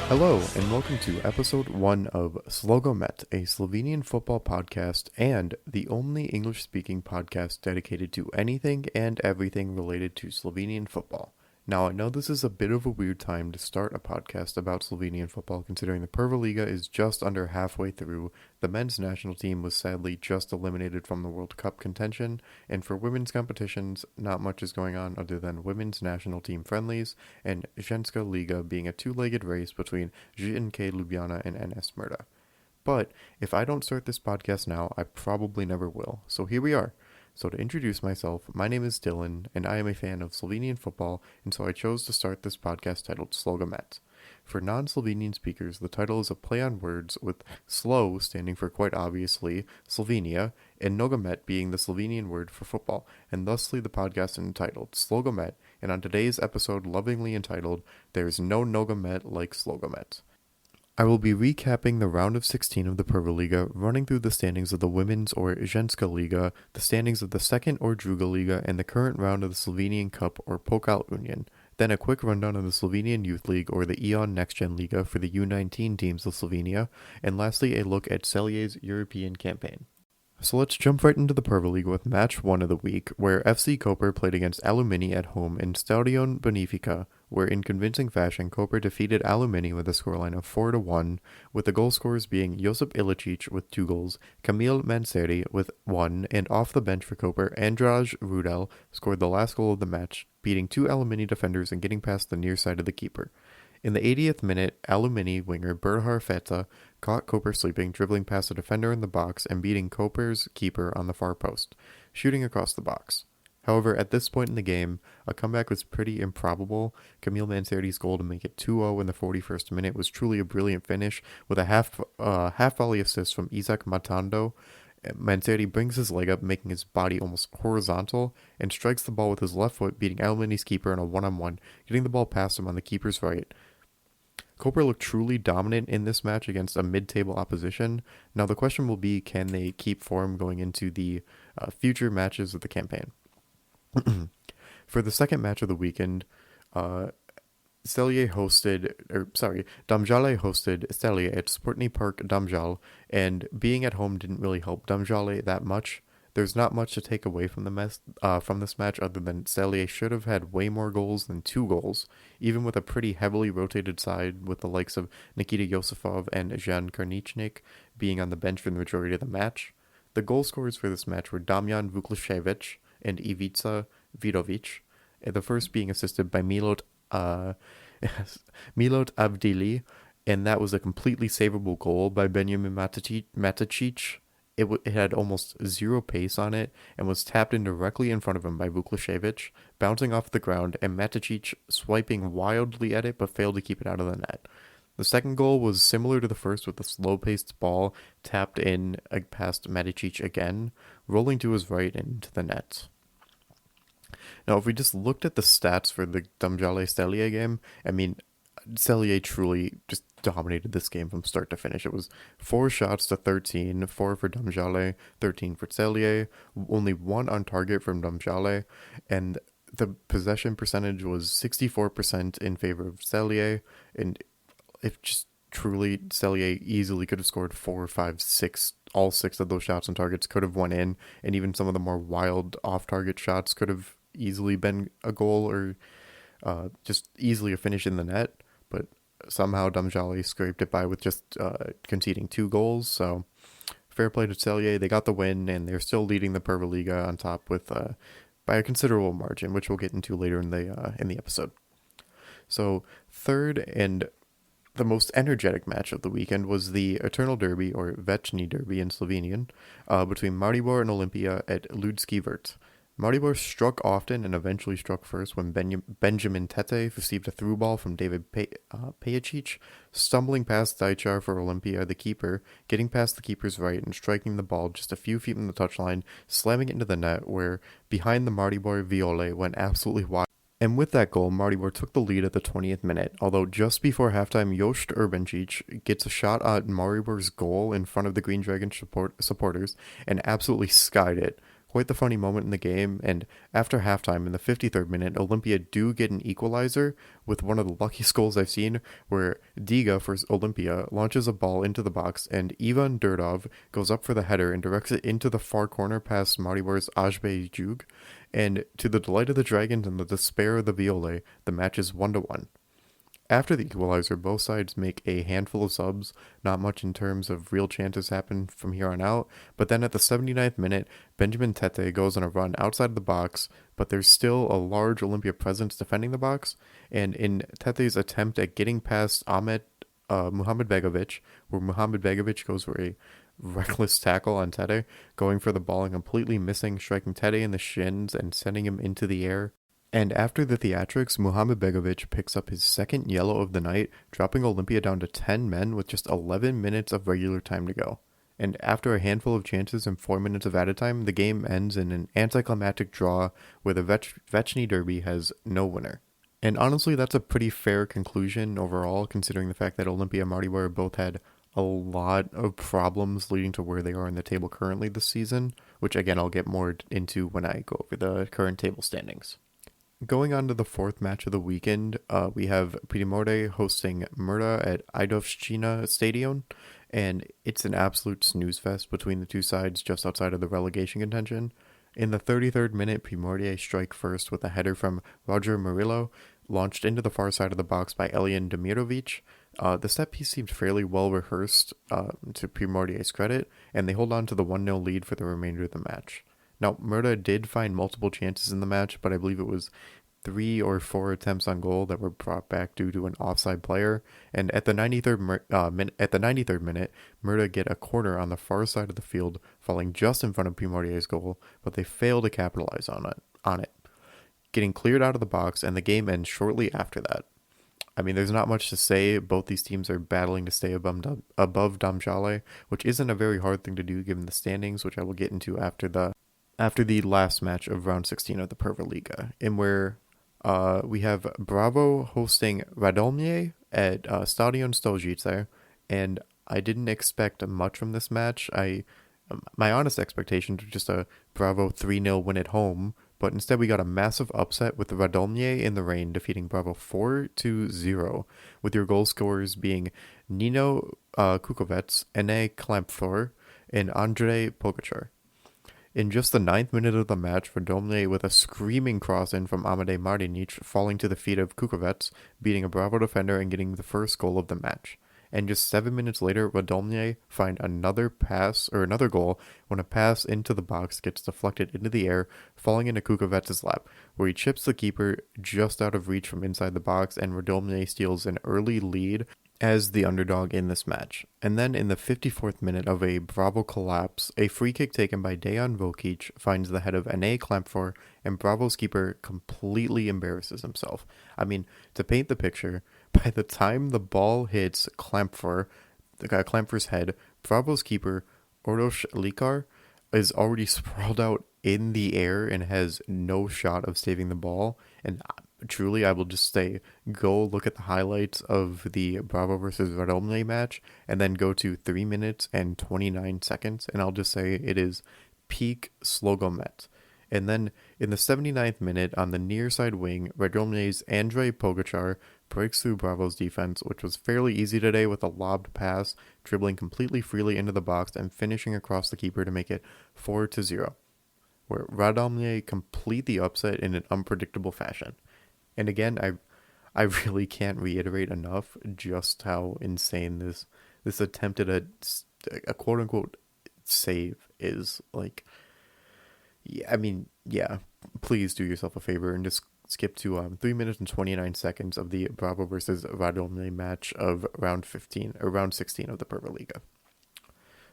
Hello, and welcome to episode 1 of SLOgomet, a Slovenian football podcast and the only English-speaking podcast dedicated to anything and everything related to Slovenian football. Now, I know this is a bit of a weird time to start a podcast about Slovenian football, considering the PrvaLiga is just under halfway through, the men's national team was sadly just eliminated from the World Cup contention, and for women's competitions, not much is going on other than women's national team friendlies, and Ženksa Liga being a two-legged race between Ženksa Liga and NS Murda. But if I don't start this podcast now, I probably never will, so here we are. So to introduce myself, my name is Dylan, and I am a fan of Slovenian football, and so I chose to start this podcast titled SLOgomet. For non-Slovenian speakers, the title is a play on words, with Slo standing for quite obviously Slovenia, and Nogomet being the Slovenian word for football, and thusly the podcast is entitled SLOgomet, and on today's episode lovingly entitled, There's No Nogomet Like SLOgomet. I will be recapping the round of 16 of the PrvaLiga, running through the standings of the women's or Ženksa Liga, the standings of the second or DrugaLiga, and the current round of the Slovenian Cup or Pokal Union. Then a quick rundown of the Slovenian Youth League or the ION NextGen Liga for the U19 teams of Slovenia, and lastly a look at Celjes European campaign. So let's jump right into the PrvaLiga with match 1 of the week, where FC Koper played against Alumini at home in Stadion Bonifica, where in convincing fashion Koper defeated Alumini with a scoreline of 4-1, with the goal scorers being Josip Ilicic with 2 goals, Kamil Manseri with 1, and off the bench for Koper, Andraž Rudel scored the last goal of the match, beating 2 Alumini defenders and getting past the near side of the keeper. In the 80th minute, Alumini winger Berhar Feta caught Koper sleeping, dribbling past a defender in the box and beating Koper's keeper on the far post, shooting across the box. However, at this point in the game, a comeback was pretty improbable. Kamil Manseri's goal to make it 2-0 in the 41st minute was truly a brilliant finish, with a half volley assist from Isaac Matando. Manseri brings his leg up, making his body almost horizontal, and strikes the ball with his left foot, beating Alumini's keeper in a one-on-one, getting the ball past him on the keeper's right. Koper looked truly dominant in this match against a mid-table opposition. Now the question will be, can they keep form going into the future matches of the campaign? For the second match of the weekend, Domžale hosted Celje at Sportni Park Domžale, and being at home didn't really help Domžale that much. There's not much to take away from this match other than Celje should have had way more goals than 2 goals, even with a pretty heavily rotated side with the likes of Nikita Yosifov and Jan Karničnik being on the bench for the majority of the match. The goal scorers for this match were Damjan Vuklišević and Ivica Vidovic, the first being assisted by Milot Avdili, and that was a completely savable goal by Benjamin Matacic. It had almost zero pace on it and was tapped in directly in front of him by Vuklišević, bouncing off the ground, and Matacic swiping wildly at it but failed to keep it out of the net. The second goal was similar to the first, with a slow-paced ball tapped in past Matacic again, rolling to his right into the net. Now, if we just looked at the stats for the Domžale-Celje game, I mean, Celje truly just dominated this game from start to finish. It was 4 shots to 13, 4 for Domžale, 13 for Celje, only 1 on target from Domžale, and the possession percentage was 64% in favor of Celje, and if just truly Celje easily could have scored 4, 5, 6, all 6 of those shots on targets could have went in, and even some of the more wild off-target shots could have easily been a goal or just easily a finish in the net, but somehow Domžale scraped it by with just conceding 2 goals, so fair play to Celje. They got the win, and they're still leading the PrvaLiga on top with by a considerable margin, which we'll get into later in the episode. So third and the most energetic match of the weekend was the Eternal Derby, or Večni Derby in Slovenian, between Maribor and Olimpija at Ljudski Vrt. Maribor struck often and eventually struck first when Benjamin Tete received a through ball from David Pejacic, stumbling past Dajčar for Olimpija, the keeper, getting past the keeper's right and striking the ball just a few feet from the touchline, slamming it into the net, where behind the Maribor Viole went absolutely wild. And with that goal, Maribor took the lead at the 20th minute, although just before halftime, Jost Urbancic gets a shot at Maribor's goal in front of the Green Dragon supporters and absolutely skied it, quite the funny moment in the game, and after halftime in the 53rd minute, Olympia do get an equalizer with one of the luckiest goals I've seen, where Diga for Olympia launches a ball into the box, and Ivan Durdov goes up for the header and directs it into the far corner past Maribor's Ajbe Jug, and to the delight of the Dragons and the despair of the Viole, the match is 1-1. After the equalizer, both sides make a handful of subs. Not much in terms of real chances happen from here on out, but then at the 79th minute, Benjamin Tete goes on a run outside of the box, but there's still a large Olympia presence defending the box, and in Tete's attempt at getting past Muhammad Begovic, where Muhammad Begovic goes for a reckless tackle on Tete, going for the ball and completely missing, striking Tete in the shins and sending him into the air. And after the theatrics, Muhammad Begovic picks up his second yellow of the night, dropping Olympia down to 10 men with just 11 minutes of regular time to go. And after a handful of chances and 4 minutes of added time, the game ends in an anticlimactic draw where the Vechny Derby has no winner. And honestly, that's a pretty fair conclusion overall, considering the fact that Olympia and Maribor both had a lot of problems leading to where they are in the table currently this season, which again I'll get more into when I go over the current table standings. Going on to the fourth match of the weekend, we have Primorje hosting Murda at Ajdovščina Stadion, and it's an absolute snooze fest between the two sides just outside of the relegation contention. In the 33rd minute, Primorje strike first with a header from Roger Murillo, launched into the far side of the box by Elian Demirovic. The set piece seemed fairly well rehearsed to Primorje's credit, and they hold on to the 1-0 lead for the remainder of the match. Now, Murda did find multiple chances in the match, but I believe it was 3 or 4 attempts on goal that were brought back due to an offside player. And at the 93rd minute, Murda get a corner on the far side of the field, falling just in front of Primorje's goal, but they fail to capitalize on it, getting cleared out of the box, and the game ends shortly after that. I mean, there's not much to say. Both these teams are battling to stay above Domžale, which isn't a very hard thing to do given the standings, which I will get into after the last match of round 16 of the PrvaLiga, in where we have Zdravo hosting Radomlje at Stadion Stoljice, and I didn't expect much from this match. My honest expectations were just a Zdravo 3-0 win at home, but instead we got a massive upset with Radomlje in the rain defeating Zdravo 4-0, with your goal scorers being Nino Kukovec, Ene Klampfor, and Andrei Pogačar. In just the 9th minute of the match, Radomlje with a screaming cross-in from Amade Martinic falling to the feet of Kukovec, beating a Zdravo defender and getting the first goal of the match. And just 7 minutes later, Radomlje find another goal when a pass into the box gets deflected into the air, falling into Kukovec's lap, where he chips the keeper just out of reach from inside the box, and Radomlje steals an early lead as the underdog in this match. And then in the 54th minute of a Zdravo collapse, a free kick taken by Dejan Vokic finds the head of Ene Klampfor, and Zdravo's keeper completely embarrasses himself. I mean, to paint the picture, by the time the ball hits Klampfor's head, Zdravo's keeper, Uroš Likar, is already sprawled out in the air and has no shot of saving the ball. And truly, I will just say, go look at the highlights of the Zdravo versus Radomlje match, and then go to 3 minutes and 29 seconds, and I'll just say it is peak SLOgomet. And then in the 79th minute, on the near side wing, Radomlje's Andrei Pogačar breaks through Zdravo's defense, which was fairly easy today with a lobbed pass, dribbling completely freely into the box and finishing across the keeper to make it 4-0, where Radomlje complete the upset in an unpredictable fashion. And again, I really can't reiterate enough just how insane this attempt at a quote-unquote save is. Like, yeah, I mean, yeah, please do yourself a favor and just skip to 3 minutes and 29 seconds of the Zdravo versus Radomlje match of round 16 of the PrvaLiga.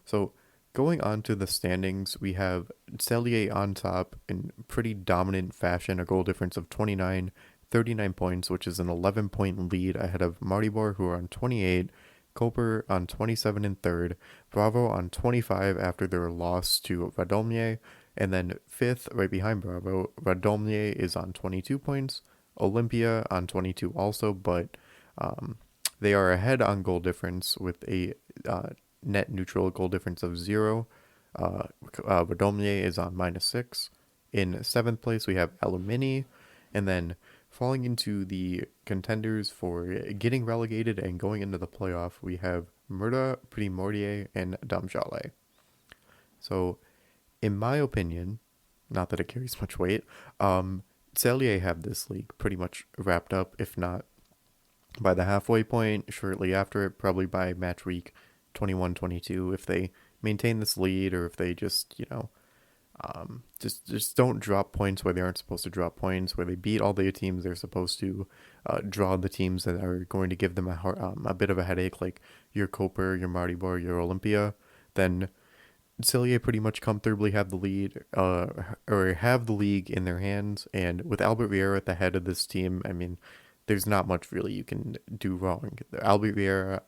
So, going on to the standings, we have Celje on top in pretty dominant fashion, a goal difference of 39 points, which is an 11-point lead ahead of Maribor, who are on 28, Koper on 27 in third, Zdravo on 25 after their loss to Radomlje, and then fifth, right behind Zdravo, Radomlje is on 22 points, Olympia on 22 also, but they are ahead on goal difference with a net neutral goal difference of 0. Radomlje is on -6. In 7th place, we have Alumini. And then falling into the contenders for getting relegated and going into the playoff, we have Murda, Primorje, and Domžale. So, in my opinion, not that it carries much weight, Celje have this league pretty much wrapped up, if not by the halfway point, shortly after it, probably by match week 21-22, if they maintain this lead, or if they just, just don't drop points where they aren't supposed to drop points, where they beat all the teams they're supposed to, draw the teams that are going to give them a bit of a headache, like your Koper, your Maribor, your Olympia, then Celje pretty much comfortably have the lead, or have the league in their hands. And with Albert Vieira at the head of this team, I mean, there's not much really you can do wrong. Albert Vieira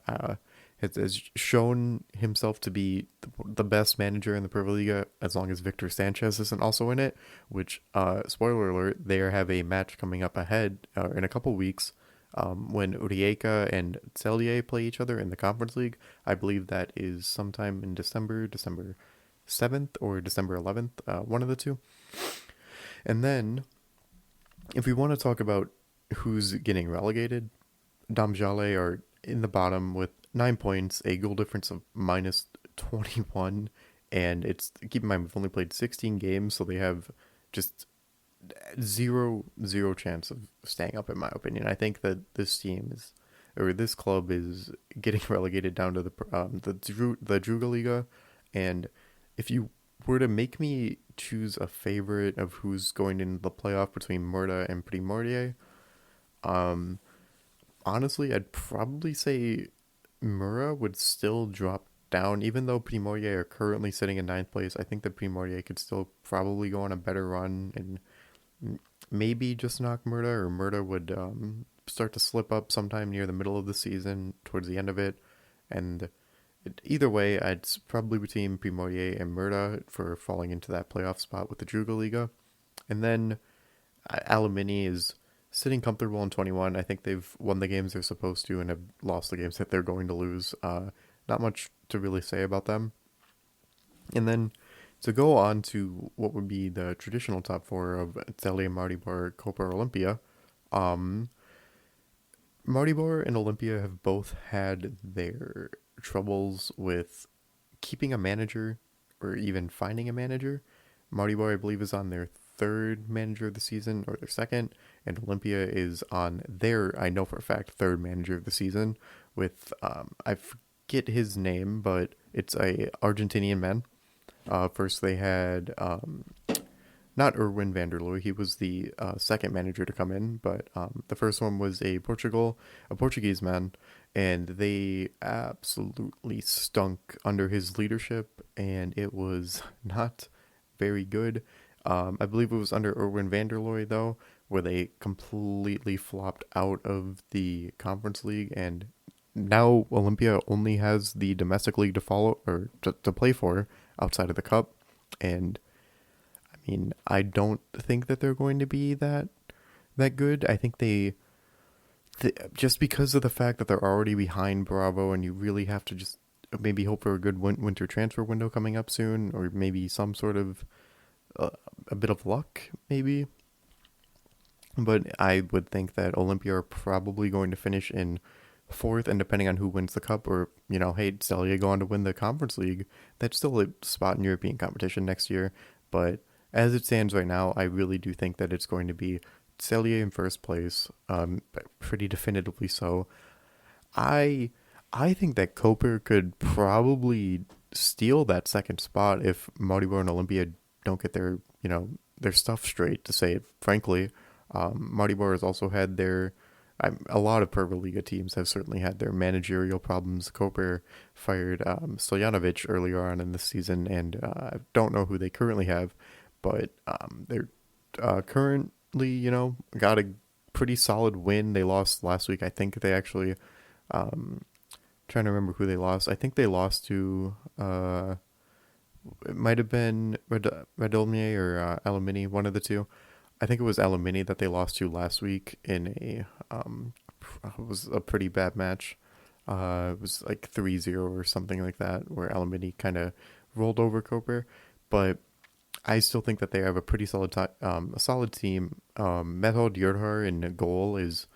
has shown himself to be the best manager in the PrvaLiga, as long as Victor Sanchez isn't also in it, which, spoiler alert, they have a match coming up ahead in a couple weeks, when Rijeka and Celje play each other in the Conference League. I believe that is sometime in December 7th or December 11th, one of the two. And then, if we want to talk about who's getting relegated, Domžale are in the bottom with 9 points, a goal difference of -21, and it's, keep in mind, we've only played 16 games, so they have just zero chance of staying up, in my opinion. I think that this club is getting relegated down to the DrugaLiga, and if you were to make me choose a favorite of who's going into the playoff between Murda and Primorje, honestly, I'd probably say Murda would still drop down, even though Primorje are currently sitting in 9th place. I think that Primorje could still probably go on a better run and maybe just knock Murda, or Murda would start to slip up sometime near the middle of the season, towards the end of it. And either way, I'd probably between Primorje and Murda for falling into that playoff spot with the DrugaLiga. And then Alumini is sitting comfortable in 21. I think they've won the games they're supposed to and have lost the games that they're going to lose. Not much to really say about them. And then to go on to what would be the traditional top four of Celje, Maribor, Koper, Olympia, Maribor and Olympia have both had their troubles with keeping a manager or even finding a manager. Maribor, I believe, is on their third manager of the season, or their second, and Olympia is on their, I know for a fact, third manager of the season with, I forget his name, but it's a Argentinian man. First they had, not Erwin van der Looy, he was the second manager to come in, but the first one was a Portuguese man, and they absolutely stunk under his leadership, and it was not very good. I believe it was under Erwin van der Looy, though, where they completely flopped out of the Conference League, and now Olympia only has the domestic league to follow, or to play for, outside of the Cup. And I mean, I don't think that they're going to be that good. I think they just because of the fact that they're already behind Bravo, and you really have to just maybe hope for a good winter transfer window coming up soon, or maybe some sort of a bit of luck, maybe. But I would think that Olympia are probably going to finish in 4th, and depending on who wins the Cup, or, hey, Celje go on to win the Conference League, that's still a spot in European competition next year. But as it stands right now, I really do think that it's going to be Celje in first place, pretty definitively so. I think that Koper could probably steal that second spot if Maribor and Olympia don't get their stuff straight, to say it frankly. Maribor has also had a lot of PrvaLiga teams have certainly had their managerial problems. Koper fired Stojanovic earlier on in the season, and I don't know who they currently have, but they're currently, got a pretty solid win. They lost last week. I think they actually, trying to remember who they lost. I think they lost to, it might have been Radomlje or Alumini, one of the two. I think it was Alumini that they lost to last week in it was a pretty bad match. It was like 3-0 or something like that, where Alumini kind of rolled over Koper, but I still think that they have a pretty a solid team. Method Yurhar in goal is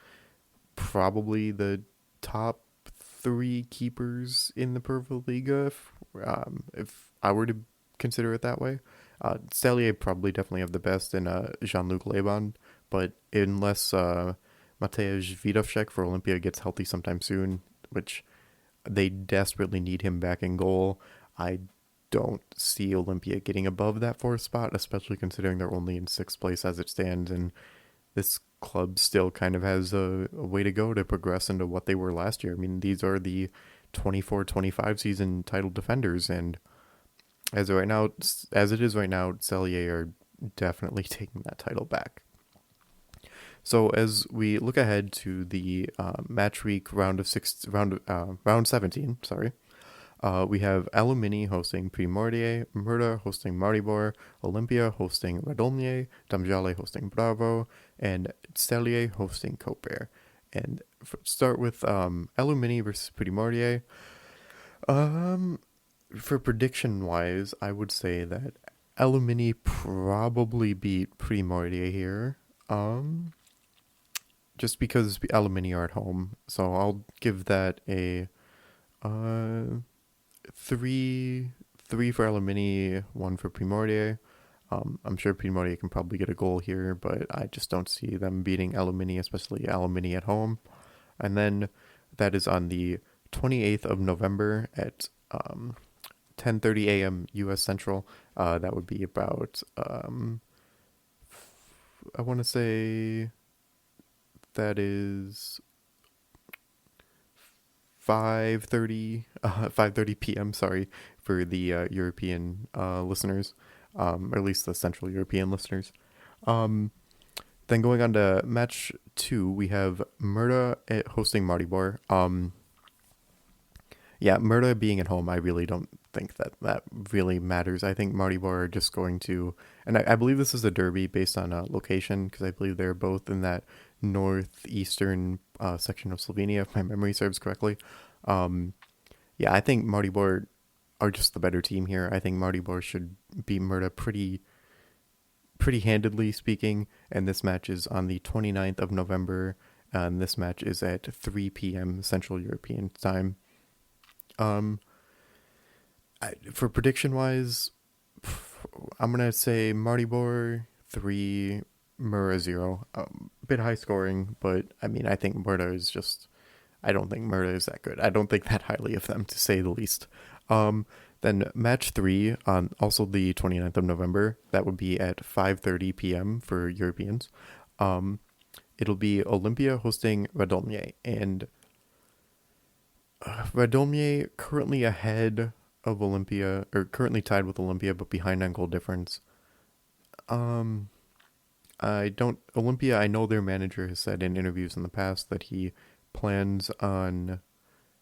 probably the top three keepers in the PrvaLiga, if I were to consider it that way. Celje probably definitely have the best in Ženksa Liga, but unless Matej Vidovšek for Olympia gets healthy sometime soon, which they desperately need him back in goal, I don't see Olympia getting above that fourth spot, especially considering they're only in sixth place as it stands, and this club still kind of has a way to go to progress into what they were last year. I mean, these are the 24-25 season title defenders, and as it is right now, Celje are definitely taking that title back. So as we look ahead to the match week round 17, we have Alumini hosting Primorje, Murda hosting Maribor, Olympia hosting Radomlje, Domžale hosting Zdravo, and Celje hosting Koper. And start with Alumini versus Primorje. For prediction wise, I would say that Alumini probably beat Primorje here. Just because Alumini are at home. So I'll give that a 3 for Alumini, 1 for Primorje. I'm sure Primorje can probably get a goal here, but I just don't see them beating Alumini, especially Alumini at home. And then that is on the 28th of November at 10:30 a.m. U.S. Central. That would be about, I want to say that is 5:30 p.m. Sorry for the European listeners, or at least the Central European listeners. Then going on to match 2, we have Murda hosting Maribor. Murda being at home, I really don't think that really matters. I think Maribor are just going to, and I believe this is a derby based on location, because I believe they're both in that northeastern section of Slovenia, if my memory serves correctly. I think Maribor are just the better team here. I think Maribor should beat Murda pretty handedly speaking, and this match is on the 29th of November, and this match is at 3 p.m. Central European time. For prediction wise, I'm gonna say Maribor 3, Murda 0. A bit high scoring, but I mean, I think Murda is just, I don't think Murda is that good. I don't think that highly of them, to say the least. Then match 3 on also the 29th of November, that would be at 5:30 p.m. for Europeans. It'll be Olympia hosting Radomlje, and Radomlje currently ahead of Olympia, or currently tied with Olympia, but behind on goal difference. Olympia, I know their manager has said in interviews in the past that he plans on,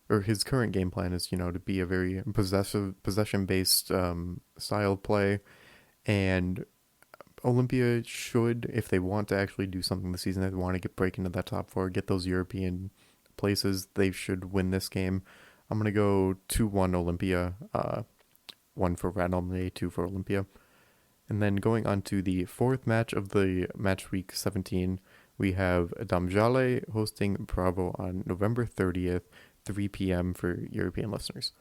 or his current game plan is, to be a very possession-based style of play, and Olympia should, if they want to actually do something this season, they want to break into that top 4, get those European places, they should win this game. I'm going to go 2-1 Olympia, 1 for Radomlje, 2 for Olympia. And then going on to the fourth match of the match week 17, we have Domžale hosting Zdravo on November 30th, 3 p.m. for European listeners.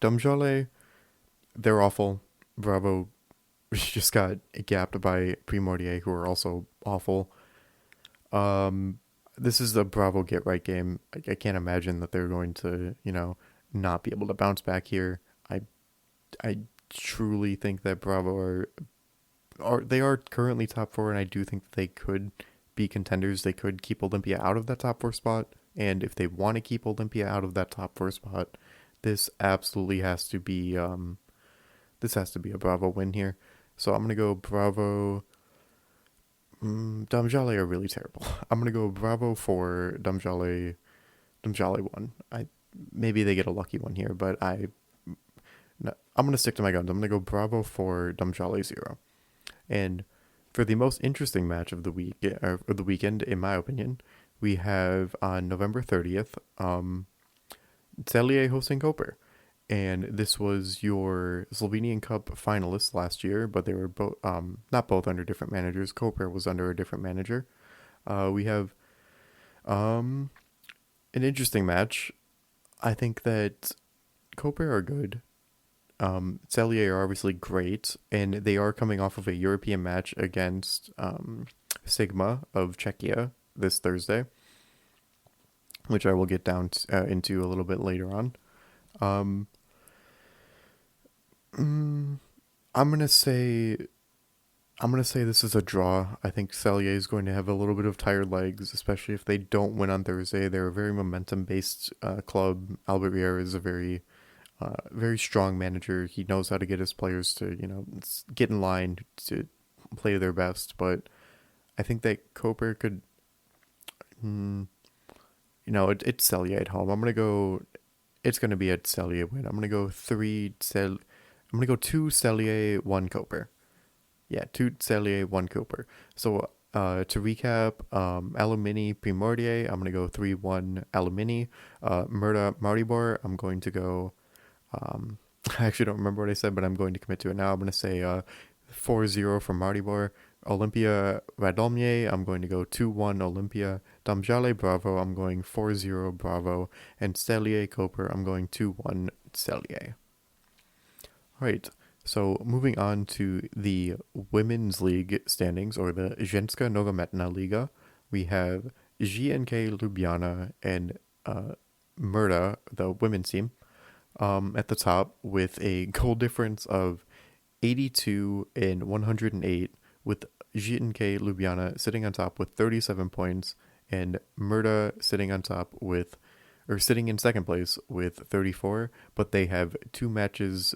Domžale, they're awful. Zdravo just got gapped by Primorje, who are also awful. This is the Zdravo get-right game. I can't imagine that they're going to, not be able to bounce back here. I truly think that Zdravo they are currently top 4, and I do think that they could be contenders. They could keep Olympia out of that top 4 spot, and if they want to keep Olympia out of that top 4 spot, this absolutely has to be a Zdravo win here. So I'm gonna go Zdravo. Domžale are really terrible. I'm gonna go Zdravo for Domžale 1. Maybe they get a lucky one here, but I'm gonna stick to my guns. I'm gonna go Zdravo for Domžale 0. And for the most interesting match of the week, or the weekend, in my opinion, we have on November 30th, Celje hosting Koper. and this was your Slovenian Cup finalists last year, but they were both not both under different managers. Koper was under a different manager. We have an interesting match. I think that Koper are good. Celje are obviously great, and they are coming off of a European match against Sigma of Czechia this Thursday, which I will get down into a little bit later on. I'm gonna say this is a draw. I think Celje is going to have a little bit of tired legs, especially if they don't win on Thursday. They're a very momentum-based club. Albert Riera is a very strong manager. He knows how to get his players to, get in line to play their best. But I think that Koper could, it's Celje at home. It's going to be a Celje win. I'm going to go 2 Celje, 1 Koper. Yeah, 2 Celje, 1 Koper. So to recap, Alumini Primordier, I'm going to go 3-1 Alumini. Murda Maribor, I'm going to go... I actually don't remember what I said, but I'm going to commit to it now. I'm going to say 4-0 for Maribor. Olympia Radomlje, I'm going to go 2-1 Olympia. Domžale Bravo, I'm going 4-0 Bravo. And Celje Koper, I'm going 2-1 Celje. Alright, so moving on to the Women's League standings, or the Ženksa Liga, we have Ženka Liga and Murda, the women's team, at the top with a goal difference of 82 and 108, with Ženka Liga sitting on top with 37 points and Murda sitting in second place with 34, but they have 2 matches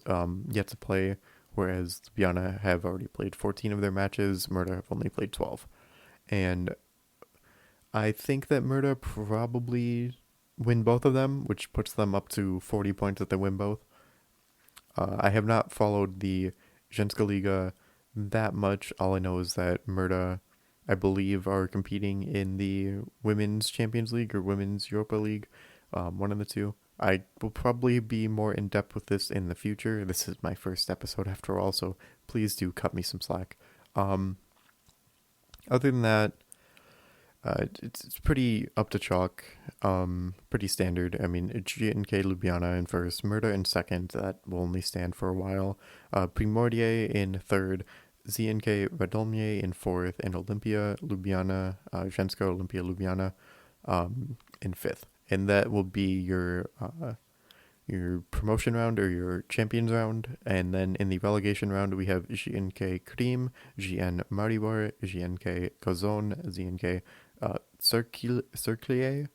yet to play, whereas Ljubljana have already played 14 of their matches. Murda have only played 12. And I think that Murda probably win both of them, which puts them up to 40 points if they win both. I have not followed the Ženksa Liga that much. All I know is that Murda, I believe, are competing in the Women's Champions League or Women's Europa League, one of the two. I will probably be more in depth with this in the future. This is my first episode after all, so please do cut me some slack. Other than that, it's pretty up to chalk, pretty standard. I mean, Ženka Liga in first, Murda in second. That will only stand for a while. Primordier in third, Ženka Radomlje in fourth, and Olympia Ljubljana, Ženska Olympia Ljubljana, in fifth. And that will be your promotion round or your champions round. And then in the relegation round, we have Ženka Krim, GN Maribor, Ženka Kozon, Ženka Cerklje,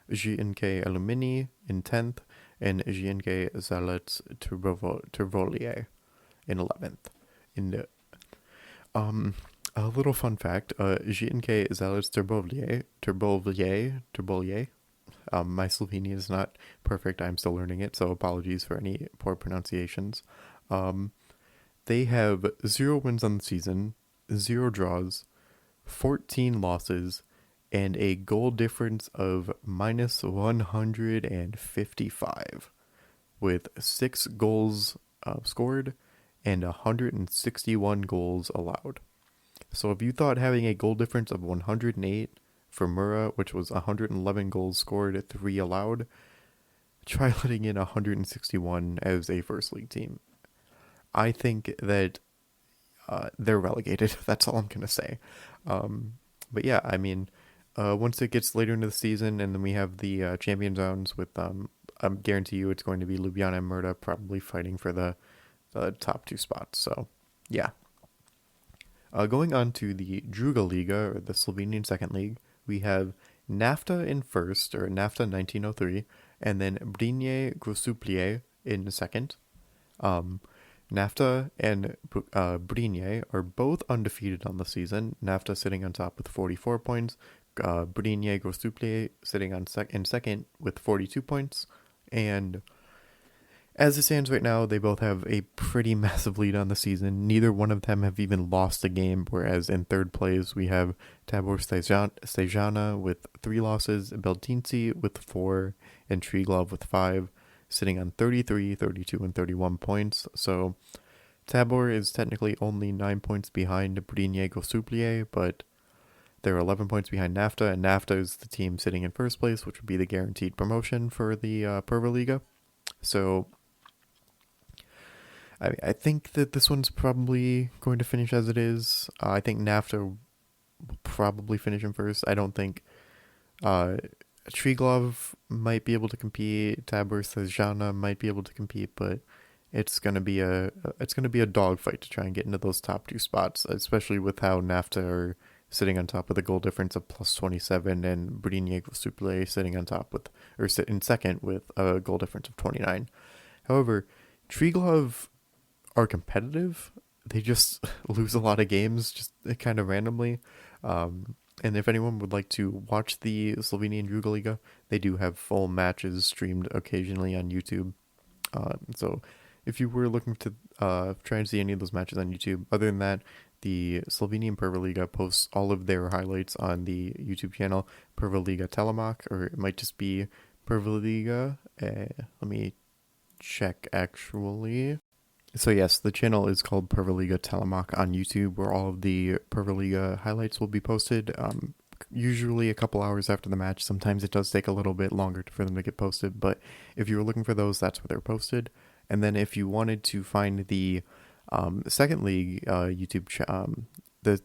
Ženka Alumini in 10th, and Ženka Zalec Turvolje in 11th. A little fun fact, Ženka Zalec Turbolje. My Slovenian is not perfect. I'm still learning it, so apologies for any poor pronunciations. They have 0 wins on the season, 0 draws, 14 losses, and a goal difference of minus 155, with 6 goals scored and 161 goals allowed. So if you thought having a goal difference of 108 for Mura, which was 111 goals scored, 3 allowed, try letting in 161 as a first league team. I think that they're relegated. That's all I'm going to say. But yeah, I mean, once it gets later into the season and then we have the champion zones with, I guarantee you it's going to be Ljubljana and Murda probably fighting for the top 2 spots. So yeah. Going on to the DrugaLiga, or the Slovenian second league, we have Nafta in first, or Nafta 1903, and then Brinje Grosuplje in second. Nafta and Brinje are both undefeated on the season. Nafta sitting on top with 44 points. Brinje Grosuplje sitting in second with 42 points. And as it stands right now, they both have a pretty massive lead on the season. Neither one of them have even lost a game, whereas in third place we have Tabor Stejana with 3 losses, Beltinci with 4, and Triglav with 5. sitting on 33, 32, and 31 points. So Tabor is technically only 9 points behind Brniego Suplje, but they're 11 points behind NAFTA, and NAFTA is the team sitting in first place, which would be the guaranteed promotion for the PrvaLiga. So I think that this one's probably going to finish as it is. I think NAFTA will probably finish in first. I don't think Triglav might be able to compete. Tabor Sejana might be able to compete, but it's gonna be a dogfight to try and get into those top two spots, especially with how NAFTA are sitting on top with a goal difference of plus 27, and Brniego Suplje sitting on top with, or sit in second with a goal difference of 29. However, Triglav are competitive. They just lose a lot of games just kind of randomly. And if anyone would like to watch the Slovenian DrugaLiga, they do have full matches streamed occasionally on YouTube. So if you were looking to try and see any of those matches on YouTube, other than that, the Slovenian PrvaLiga posts all of their highlights on the YouTube channel PrvaLiga Telemak, or it might just be PrvaLiga. Let me check actually. So yes, the channel is called PrvaLiga Telemak on YouTube, where all of the PrvaLiga highlights will be posted. Usually a couple hours after the match. Sometimes it does take a little bit longer for them to get posted, but if you were looking for those, that's where they're posted. And then if you wanted to find the second league the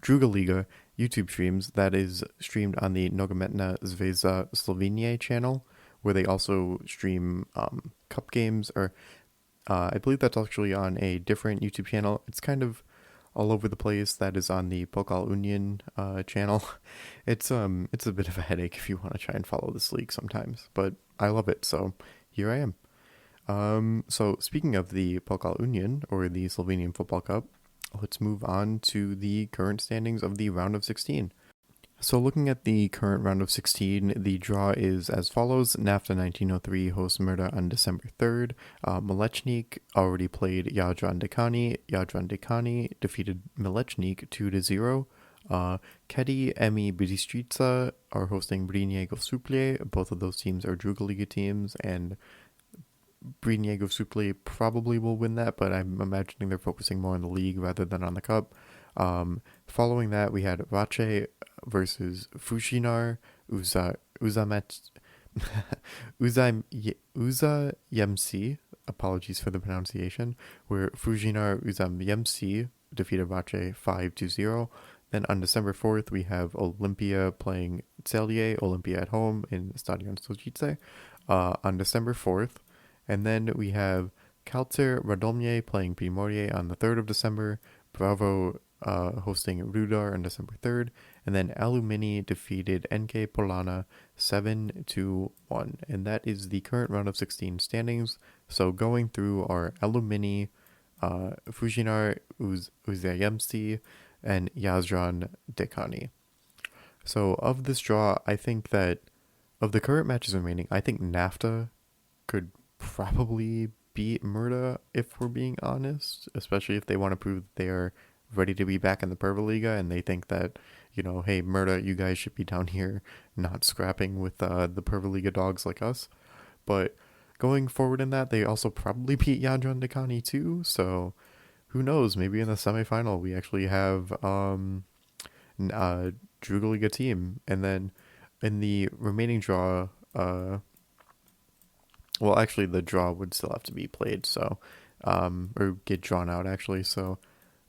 DrugaLiga YouTube streams, that is streamed on the Nogometna Zvezda Slovenia channel, where they also stream cup games, or I believe that's actually on a different YouTube channel. It's kind of all over the place. That is on the Pokal Union channel. It's a bit of a headache if you want to try and follow this league sometimes, but I love it, so here I am. So speaking of the Pokal Union, or the Slovenian Football Cup, let's move on to the current standings of the round of 16. So looking at the current round of 16, the draw is as follows. NAFTA 1903 hosts Murda on December 3rd. Mlečnik already played Jadran Dekani. Jadran Dekani defeated Mlečnik 2-0. Kedi Emi Bistrica are hosting Brniego Suplje. Both of those teams are DrugaLiga teams, and Brniego Suplje probably will win that, but I'm imagining they're focusing more on the league rather than on the cup. Following that, we had Vace versus Fushinar Uzayemsi, apologies for the pronunciation, where Fujinar Uzayemsi defeated Vace 5-0. Then on December 4th, we have Olympia playing Celje, Olympia at home in Stadion Stojice, on December 4th. And then we have Celjes Radomje playing Primorje on the 3rd of December, Zdravo hosting Rudar on December 3rd, and then Alumini defeated NK Polana 7-1. And that is the current round of 16 standings. So going through are Alumini, Fujinar Uzayemsi, and Jadran Dekani. So of this draw, I think that of the current matches remaining, I think NAFTA could probably beat Murda, if we're being honest, especially if they want to prove that they are ready to be back in the PrvaLiga, and they think that, hey, Murda, you guys should be down here not scrapping with the PrvaLiga dogs like us. But going forward in that, they also probably beat Jadran Dekani too, so who knows, maybe in the semifinal we actually have DrugaLiga team. And then in the remaining draw, well, actually, the draw would still have to be played, so, or get drawn out, actually, so,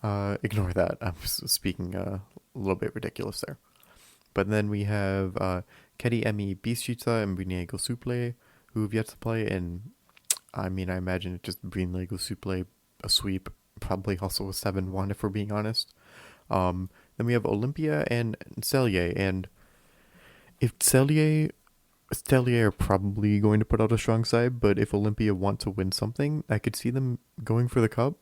ignore that. I'm speaking a little bit ridiculous there. But then we have Kedi Emi Bistrica and Brniego Suplje, who have yet to play, and, I mean, I imagine it's just Brniego Suplje, a sweep, probably also a 7-1, if we're being honest. Then we have Olympia and Celje, and if Celje are probably going to put out a strong side, but if Olympia want to win something, I could see them going for the cup.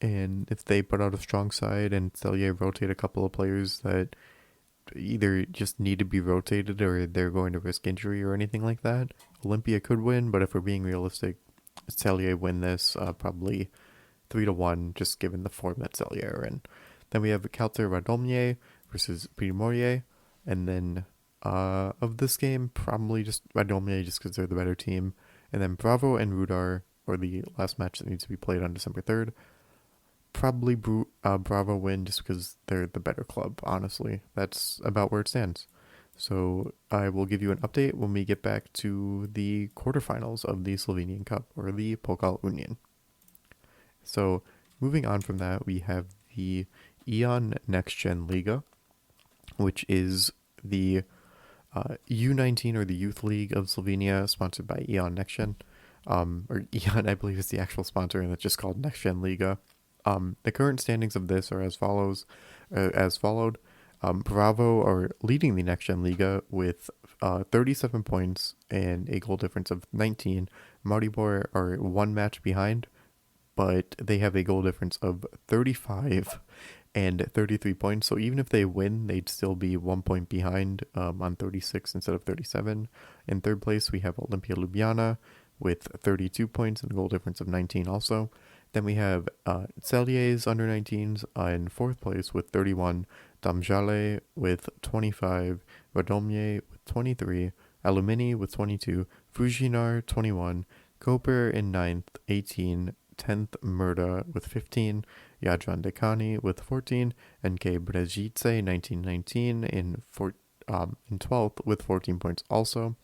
And if they put out a strong side and Celje rotate a couple of players that either just need to be rotated or they're going to risk injury or anything like that, Olympia could win. But if we're being realistic, Celje win this probably 3-1, just given the form that Celje are in. Then we have Celjes Radomje versus Primorje, and then of this game, probably just Radomje, just because they're the better team. And then Bravo and Rudar are the last match that needs to be played on December 3rd. Probably Bravo win just because they're the better club, honestly. That's about where it stands. So I will give you an update when we get back to the quarterfinals of the Slovenian Cup, or the Pokal Union. So moving on from that, we have the ION NextGen Liga, which is the U19 or the Youth League of Slovenia, sponsored by ION NextGen. Or ION, I believe, is the actual sponsor, and it's just called NextGen Liga. The current standings of this are as followed. Bravo are leading the NextGen Liga with 37 points and a goal difference of 19. Maribor are one match behind, but they have a goal difference of 35 and 33 points. So even if they win, they'd still be 1 point behind on 36 instead of 37. In third place, we have Olimpia Ljubljana with 32 points and a goal difference of 19 also. Then we have Celjes under 19s in fourth place with 31, Domžale with 25, Radomje with 23, Alumini with 22, Fujinar 21, Koper in 9th, 18, 10th Murda with 15, Jadran Dekani with 14, NK Brežice 1919 in 12th with 14 points also.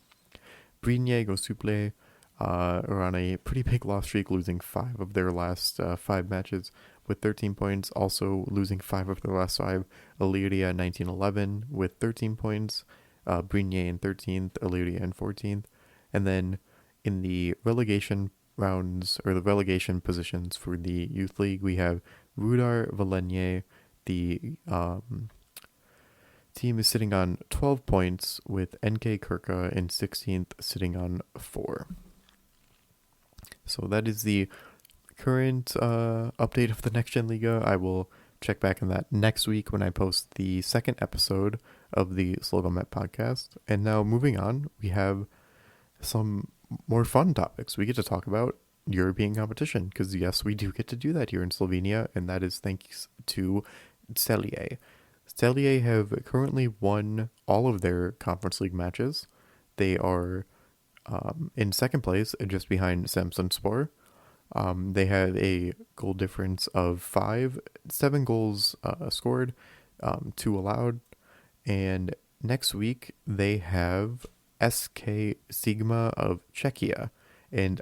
Brinje Gosuple are on a pretty big loss streak, losing 5 of their last 5 matches with 13 points, also losing 5 of their last 5. Illyria 1911 with 13 points, Brinje in 13th, Illyria in 14th. And then in the relegation rounds, or the relegation positions for the Youth League, we have Rudar Velenje. The team is sitting on 12 points, with NK Krka in 16th sitting on 4. So that is the current update of the NextGen Liga. I will check back on that next week when I post the second episode of the SLOgomet podcast. And now moving on, we have some more fun topics. We get to talk about European competition, because yes, we do get to do that here in Slovenia, and that is thanks to Celje. Celje have currently won all of their Conference League matches. They are in second place, just behind Samsunspor. They have a goal difference of 7 goals scored, 2 allowed. And next week, they have SK Sigma of Czechia. And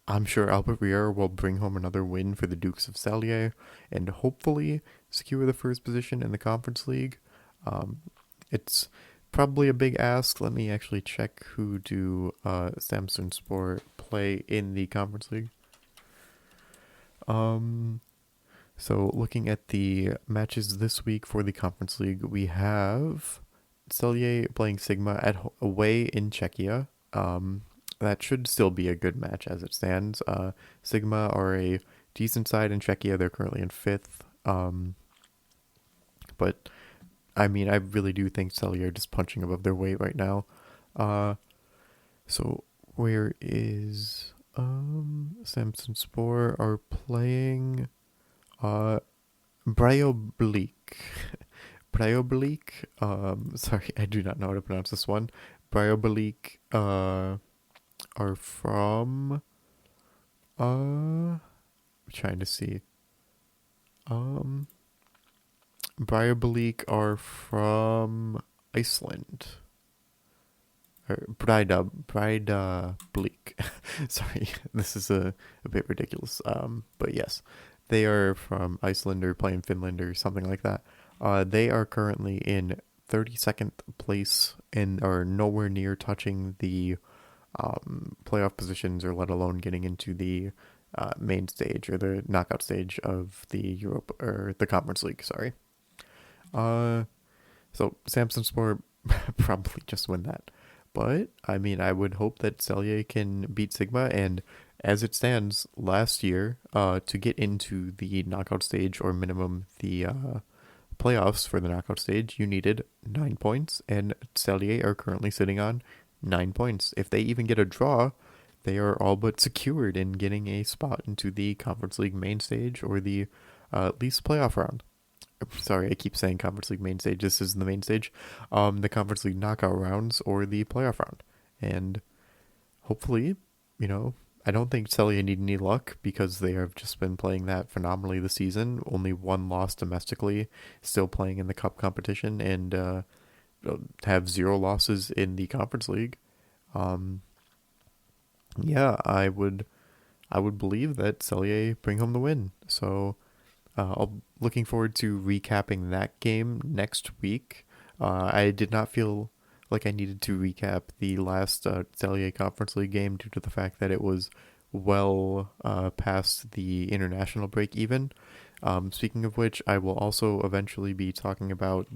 I'm sure Albert Riera will bring home another win for the Dukes of Celje and hopefully secure the first position in the Conference League. It's probably a big ask. Let me actually check who do Samsunspor play in the Conference League. So looking at the matches this week for the Conference League, we have Celje playing Sigma away in Czechia. That should still be a good match as it stands. Sigma are a decent side in Czechia. They're currently in 5th. But I mean, I really do think Celje are just punching above their weight right now. So where is Samsunspor are playing Brejoblic. Sorry, I do not know how to pronounce this one. Brejoblic are from I'm trying to see. Brejoblic are from Iceland. Brejoblic. Sorry, this is a bit ridiculous. But yes, they are from Iceland or playing Finland or something like that. They are currently in 32nd place and are nowhere near touching the playoff positions, or let alone getting into the main stage or the knockout stage of the Europe or the Conference League. Sorry. So Samsunspor probably just win that. But, I mean, I would hope that Celje can beat Sigma, and as it stands, last year, to get into the knockout stage, or minimum the playoffs for the knockout stage, you needed 9 points, and Celje are currently sitting on 9 points. If they even get a draw, they are all but secured in getting a spot into the Conference League main stage, or the at least playoff round. Sorry, I keep saying Conference League main stage. This is the main stage. The Conference League knockout rounds or the playoff round. And hopefully I don't think Celje need any luck because they have just been playing that phenomenally this season. Only one loss domestically, still playing in the cup competition, and have 0 losses in the conference league. Yeah, I would believe that Celje bring home the win. So I'm looking forward to recapping that game next week. I did not feel like I needed to recap the last Celje Conference League game due to the fact that it was well past the international break even. Speaking of which, I will also eventually be talking about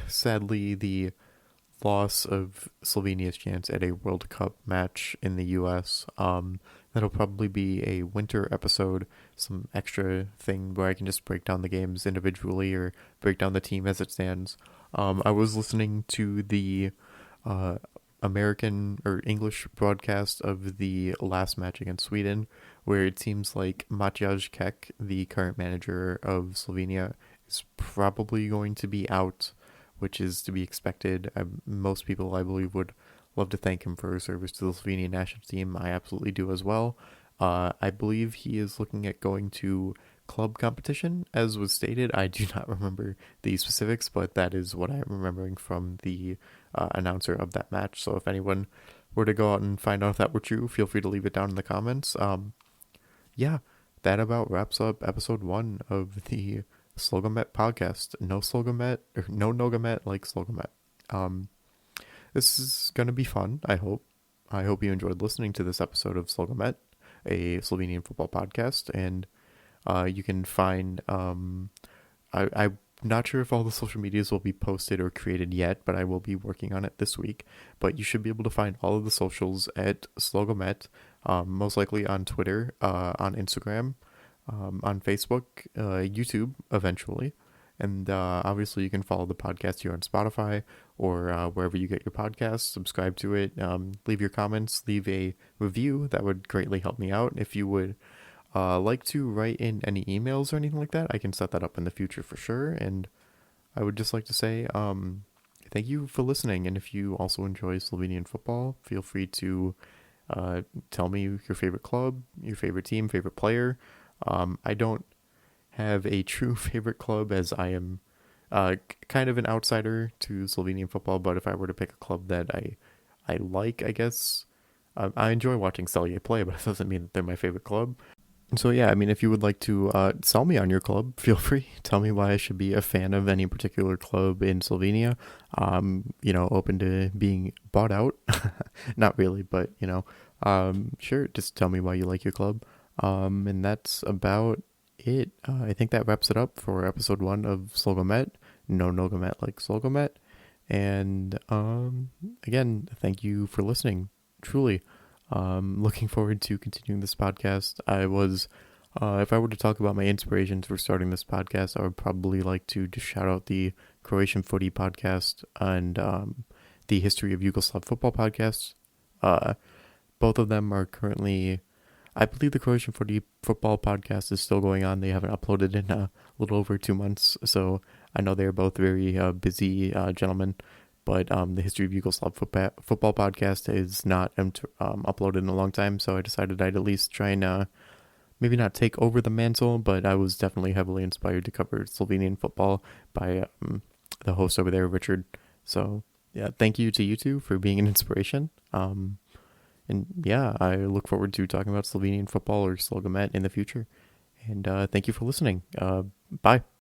sadly, the loss of Slovenia's chance at a World Cup match in the U.S. That'll probably be a winter episode, some extra thing where I can just break down the games individually or break down the team as it stands. I was listening to the American or English broadcast of the last match against Sweden, where it seems like Matjaž Kek, the current manager of Slovenia, is probably going to be out, which is to be expected. Most people, I believe, would love to thank him for his service to the Slovenian national team. I absolutely do as well. I believe he is looking at going to club competition, as was stated. I do not remember the specifics, but that is what I'm remembering from the announcer of that match. So if anyone were to go out and find out if that were true, feel free to leave it down in the comments. Yeah, that about wraps up episode 1 of the SLOgomet podcast. No SLOgomet, or no Nogomet like SLOgomet. This is going to be fun, I hope. I hope you enjoyed listening to this episode of SLOgomet, a Slovenian football podcast, and you can find, I'm not sure if all the social medias will be posted or created yet, but I will be working on it this week. But you should be able to find all of the socials at SLOgomet, most likely on Twitter, on Instagram, on Facebook, YouTube eventually. And obviously you can follow the podcast here on Spotify or wherever you get your podcasts. Subscribe to it. Leave your comments. Leave a review. That would greatly help me out. If you would like to write in any emails or anything like that, I can set that up in the future for sure. And I would just like to say thank you for listening. And if you also enjoy Slovenian football, feel free to tell me your favorite club, your favorite team, favorite player. I don't have a true favorite club, as I am kind of an outsider to Slovenian football, but if I were to pick a club that I like, I guess, I enjoy watching Celje play, but it doesn't mean that they're my favorite club. So yeah, I mean, if you would like to sell me on your club, feel free. Tell me why I should be a fan of any particular club in Slovenia. Open to being bought out. Not really, but, sure, just tell me why you like your club. And that's about it. I think that wraps it up for episode 1 of SLOgomet. No Nogomet like SLOgomet. And again, thank you for listening. Truly. Looking forward to continuing this podcast. If I were to talk about my inspirations for starting this podcast, I would probably like to just shout out the Croatian Footy podcast and the History of Yugoslav Football podcast. Both of them are currently, I believe the Croatian Football podcast is still going on. They haven't uploaded in a little over 2 months, so I know they're both very busy gentlemen. But the History of Yugoslav Football podcast is not uploaded in a long time, so I decided I'd at least try and maybe not take over the mantle, but I was definitely heavily inspired to cover Slovenian football by the host over there, Richard. So yeah, thank you to you two for being an inspiration. And yeah, I look forward to talking about Slovenian football or SLOgomet in the future. And thank you for listening. Bye.